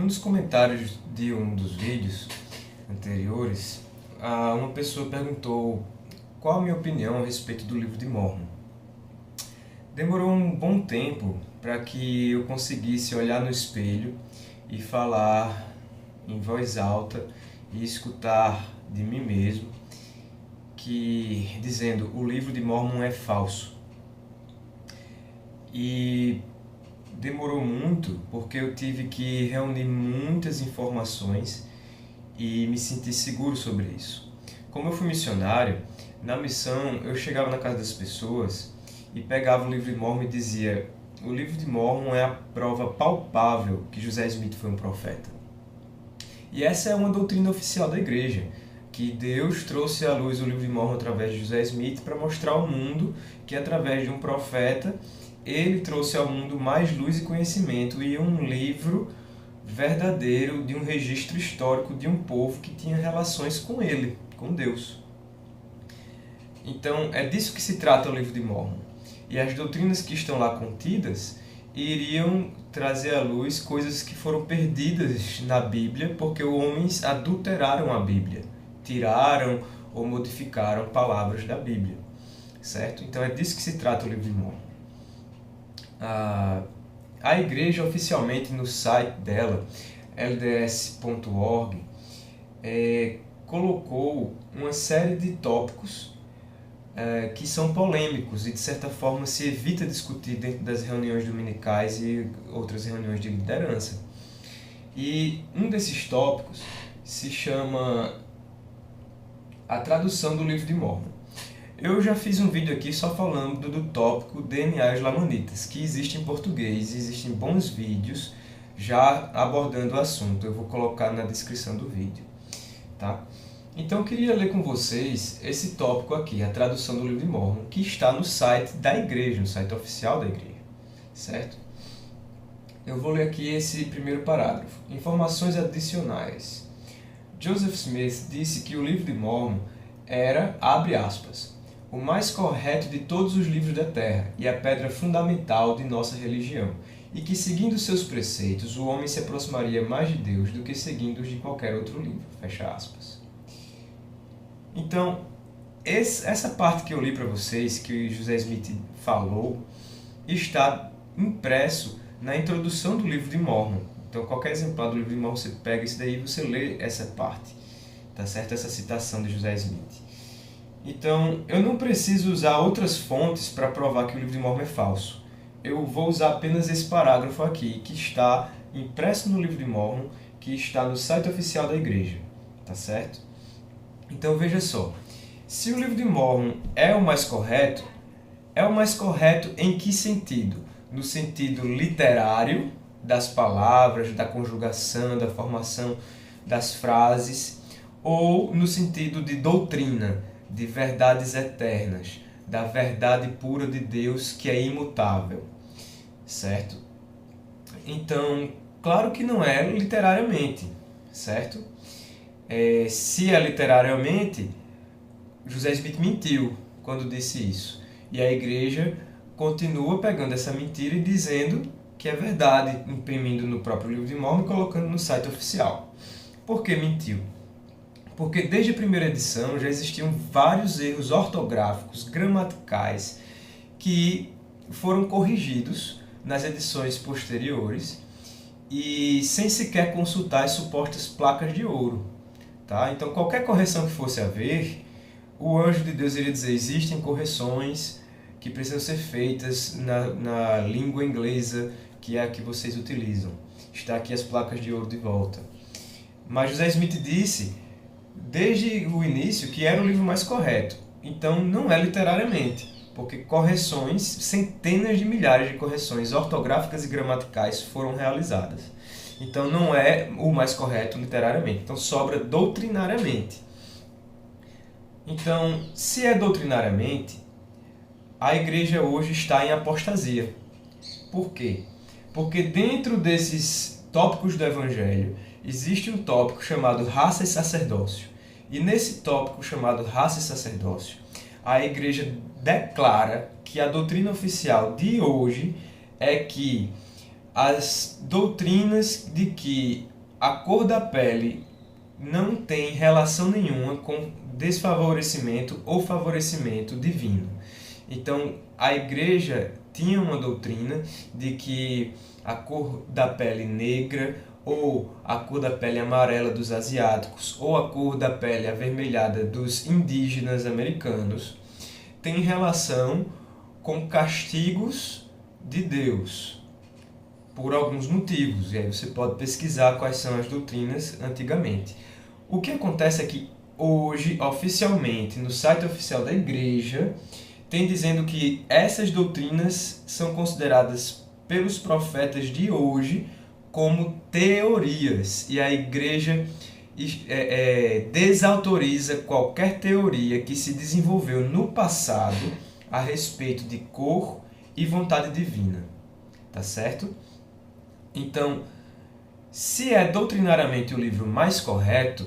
Um dos comentários de um dos vídeos anteriores, uma pessoa perguntou qual a minha opinião a respeito do livro de Mórmon. Demorou um bom tempo para que eu conseguisse olhar no espelho e falar em voz alta e escutar de mim mesmo dizendo o livro de Mórmon é falso. E demorou muito porque eu tive que reunir muitas informações e me sentir seguro sobre isso. Como eu fui missionário, na missão eu chegava na casa das pessoas e pegava o livro de Mórmon e dizia: o livro de Mórmon é a prova palpável que José Smith foi um profeta. E essa é uma doutrina oficial da igreja, que Deus trouxe à luz o livro de Mórmon através de José Smith para mostrar ao mundo que através de um profeta ele trouxe ao mundo mais luz e conhecimento e um livro verdadeiro de um registro histórico de um povo que tinha relações com ele, com Deus. Então é disso que se trata o livro de Mórmon. E as doutrinas que estão lá contidas iriam trazer à luz coisas que foram perdidas na Bíblia porque homens adulteraram a Bíblia, tiraram ou modificaram palavras da Bíblia, certo? Então é disso que se trata o livro de Mórmon. A igreja oficialmente no site dela, lds.org, colocou uma série de tópicos que são polêmicos e de certa forma se evita discutir dentro das reuniões dominicais e outras reuniões de liderança. E um desses tópicos se chama a tradução do livro de Mórmon. Eu já fiz um vídeo aqui só falando do tópico DNA e os Lamanitas, que existe em português, existem bons vídeos já abordando o assunto. Eu vou colocar na descrição do vídeo, tá? Então eu queria ler com vocês esse tópico aqui, a tradução do livro de Mórmon, que está no site da igreja, no site oficial da igreja, certo? Eu vou ler aqui esse primeiro parágrafo. Informações adicionais. Joseph Smith disse que o livro de Mórmon era, abre aspas, o mais correto de todos os livros da Terra e a pedra fundamental de nossa religião, e que, seguindo seus preceitos, o homem se aproximaria mais de Deus do que seguindo os de qualquer outro livro. Fecha aspas. Então, essa parte que eu li para vocês, que José Smith falou, está impresso na introdução do livro de Mórmon. Então, qualquer exemplar do livro de Mórmon, você pega isso daí e você lê essa parte, tá certo? Essa citação de José Smith. Então, eu não preciso usar outras fontes para provar que o livro de Mórmon é falso. Eu vou usar apenas esse parágrafo aqui, que está impresso no livro de Mórmon, que está no site oficial da igreja, tá certo? Então, veja só. Se o livro de Mórmon é o mais correto em que sentido? No sentido literário, das palavras, da conjugação, da formação das frases, ou no sentido de doutrina, de verdades eternas, da verdade pura de Deus que é imutável, certo? Então, claro que não é literariamente, certo? Se é literariamente, José Smith mentiu quando disse isso. E a igreja continua pegando essa mentira e dizendo que é verdade, imprimindo no próprio livro de Mórmon e colocando no site oficial. Por que mentiu? Porque desde a primeira edição já existiam vários erros ortográficos, gramaticais, que foram corrigidos nas edições posteriores e sem sequer consultar as supostas placas de ouro. Tá? Então, qualquer correção que fosse haver, o anjo de Deus iria dizer: existem correções que precisam ser feitas na língua inglesa, que é a que vocês utilizam. Está aqui as placas de ouro de volta. Mas José Smith disse desde o início que era o livro mais correto. Então não é literariamente, porque correções, centenas de milhares de correções ortográficas e gramaticais foram realizadas. Então não é o mais correto literariamente, então sobra doutrinariamente. Então, se é doutrinariamente, a igreja hoje está em apostasia. Por quê? Porque dentro desses tópicos do Evangelho existe um tópico chamado raça e sacerdócio. E nesse tópico chamado raça e sacerdócio, a igreja declara que a doutrina oficial de hoje é que as doutrinas de que a cor da pele não tem relação nenhuma com desfavorecimento ou favorecimento divino. Então, a igreja tinha uma doutrina de que a cor da pele negra, ou a cor da pele amarela dos asiáticos, ou a cor da pele avermelhada dos indígenas americanos, tem relação com castigos de Deus, por alguns motivos. E aí você pode pesquisar quais são as doutrinas antigamente. O que acontece é que hoje, oficialmente, no site oficial da igreja, tem dizendo que essas doutrinas são consideradas pelos profetas de hoje como teorias. E a igreja desautoriza qualquer teoria que se desenvolveu no passado a respeito de cor e vontade divina. Tá certo? Então, se é doutrinariamente o livro mais correto,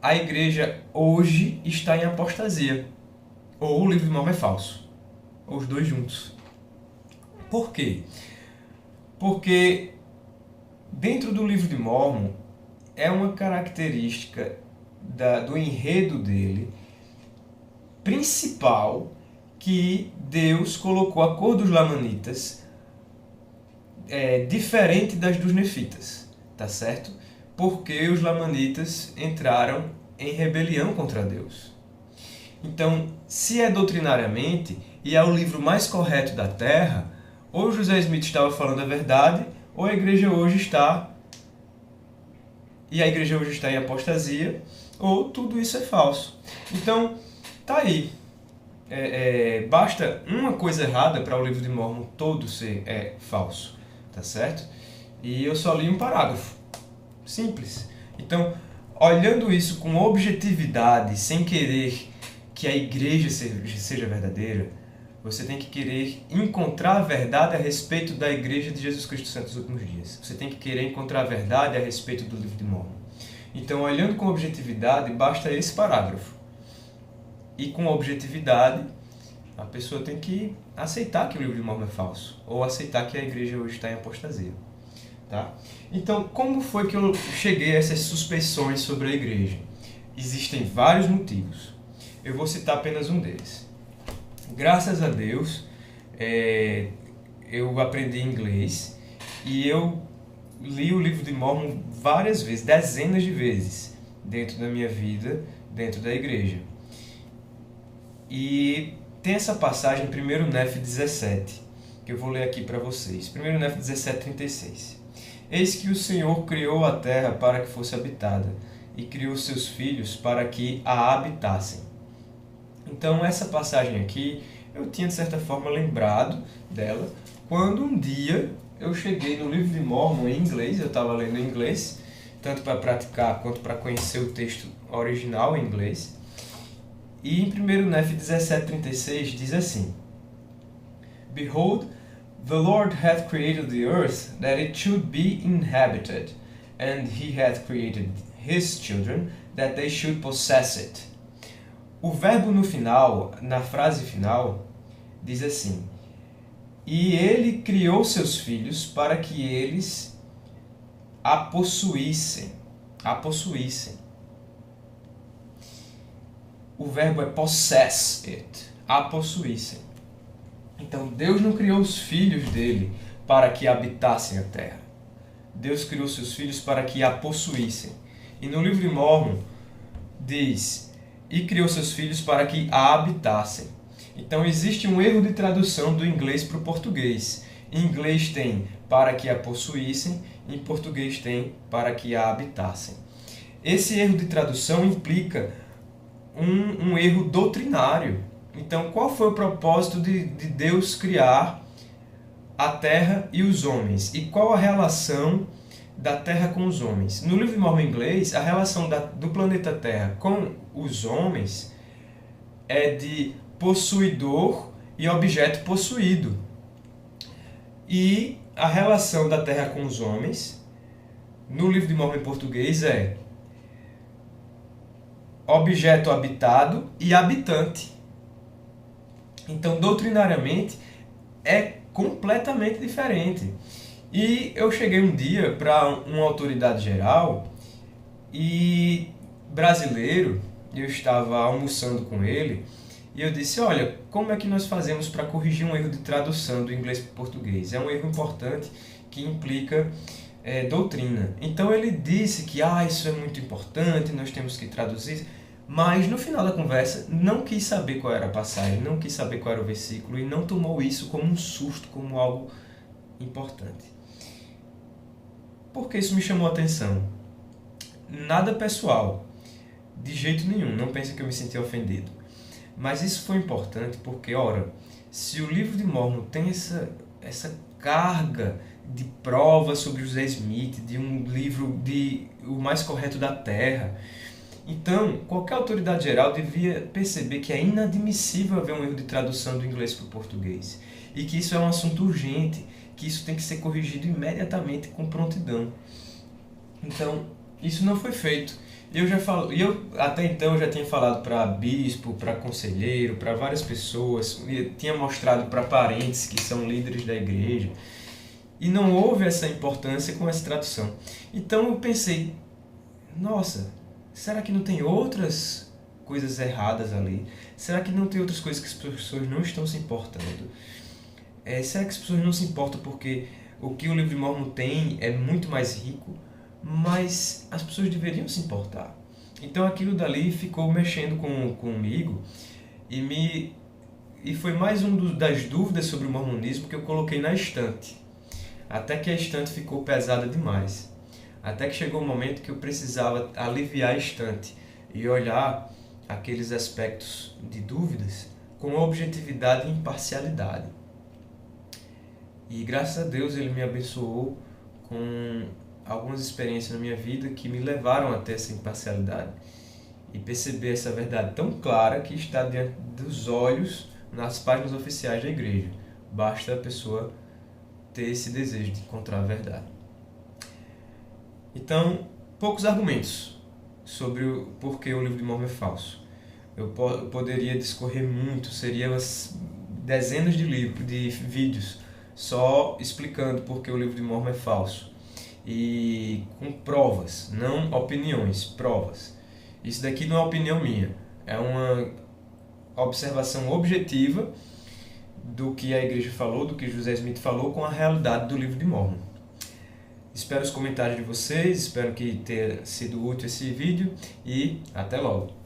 a igreja hoje está em apostasia. Ou o livro de Mormon é falso. Ou os dois juntos. Por quê? Porque dentro do livro de Mormon é uma característica do enredo dele principal que Deus colocou a cor dos lamanitas diferente das dos nefitas, tá certo? Porque os lamanitas entraram em rebelião contra Deus. Então, se é doutrinariamente e é o livro mais correto da Terra, ou José Smith estava falando a verdade, ou a igreja hoje está em apostasia, ou tudo isso é falso. Então, tá aí. Basta uma coisa errada para o livro de Mormon todo ser falso, tá certo? E eu só li um parágrafo. Simples. Então, olhando isso com objetividade, sem querer que a igreja seja verdadeira, você tem que querer encontrar a verdade a respeito da igreja de Jesus Cristo Santo dos últimos dias. Você tem que querer encontrar a verdade a respeito do livro de Mormon. Então, olhando com objetividade, basta esse parágrafo. E com objetividade, a pessoa tem que aceitar que o livro de Mormon é falso, ou aceitar que a igreja hoje está em apostasia. Tá? Então, como foi que eu cheguei a essas suspeições sobre a igreja? Existem vários motivos. Eu vou citar apenas um deles. Graças a Deus, eu aprendi inglês e eu li o livro de Mormon várias vezes, dezenas de vezes, dentro da minha vida, dentro da igreja. E tem essa passagem em 1 Nef 17, que eu vou ler aqui para vocês. 1 Nef 17:36. Eis que o Senhor criou a terra para que fosse habitada, e criou seus filhos para que a habitassem. Então, essa passagem aqui, eu tinha de certa forma lembrado dela, quando um dia eu cheguei no livro de Mormon em inglês, eu estava lendo em inglês, tanto para praticar quanto para conhecer o texto original em inglês. E em 1 Nef 17:36 diz assim: Behold, the Lord hath created the earth that it should be inhabited, and he hath created his children that they should possess it. O verbo no final, na frase final, diz assim: E ele criou seus filhos para que eles a possuíssem. A possuíssem. O verbo é possess it. A possuíssem. Então, Deus não criou os filhos dele para que habitassem a terra. Deus criou seus filhos para que a possuíssem. E no livro de Mormon diz: E criou seus filhos para que a habitassem. Então existe um erro de tradução do inglês para o português. Em inglês tem para que a possuíssem, em português tem para que a habitassem. Esse erro de tradução implica um erro doutrinário. Então, qual foi o propósito de Deus criar a terra e os homens? E qual a relação da terra com os homens? No livro de Mormon em inglês, a relação do planeta Terra com os homens é de possuidor e objeto possuído. E a relação da terra com os homens, no livro de Mormon em português, é objeto habitado e habitante. Então, doutrinariamente, é completamente diferente. E eu cheguei um dia para uma autoridade geral e brasileiro, eu estava almoçando com ele, e eu disse, olha, como é que nós fazemos para corrigir um erro de tradução do inglês para o português? É um erro importante que implica doutrina. Então ele disse que isso é muito importante, nós temos que traduzir, mas no final da conversa não quis saber qual era a passagem, não quis saber qual era o versículo e não tomou isso como um susto, como algo importante. Por que isso me chamou a atenção? Nada pessoal, de jeito nenhum, não pense que eu me senti ofendido. Mas isso foi importante porque, ora, se o livro de Mormon tem essa carga de provas sobre José Smith, de um livro de o mais correto da Terra, então qualquer autoridade geral devia perceber que é inadmissível haver um erro de tradução do inglês para o português e que isso é um assunto urgente, que isso tem que ser corrigido imediatamente com prontidão. Então, isso não foi feito. Eu até então já tinha falado para bispo, para conselheiro, para várias pessoas, tinha mostrado para parentes que são líderes da igreja, e não houve essa importância com essa tradução. Então eu pensei, nossa, será que não tem outras coisas erradas ali? Será que não tem outras coisas que as pessoas não estão se importando? Será que as pessoas não se importam porque o que o livro de Mormon tem é muito mais rico? Mas as pessoas deveriam se importar. Então aquilo dali ficou mexendo comigo e foi mais das dúvidas sobre o mormonismo que eu coloquei na estante. Até que a estante ficou pesada demais. Até que chegou um momento que eu precisava aliviar a estante e olhar aqueles aspectos de dúvidas com objetividade e imparcialidade. E graças a Deus ele me abençoou com algumas experiências na minha vida que me levaram a ter essa imparcialidade e perceber essa verdade tão clara que está diante dos olhos nas páginas oficiais da igreja. Basta a pessoa ter esse desejo de encontrar a verdade. Então, poucos argumentos sobre o porquê o livro de Mormon é falso. Eu poderia discorrer muito, seriam dezenas de vídeos só explicando por que o livro de Mormon é falso. E com provas, não opiniões, provas. Isso daqui não é opinião minha, é uma observação objetiva do que a igreja falou, do que José Smith falou com a realidade do livro de Mormon. Espero os comentários de vocês, espero que tenha sido útil esse vídeo e até logo!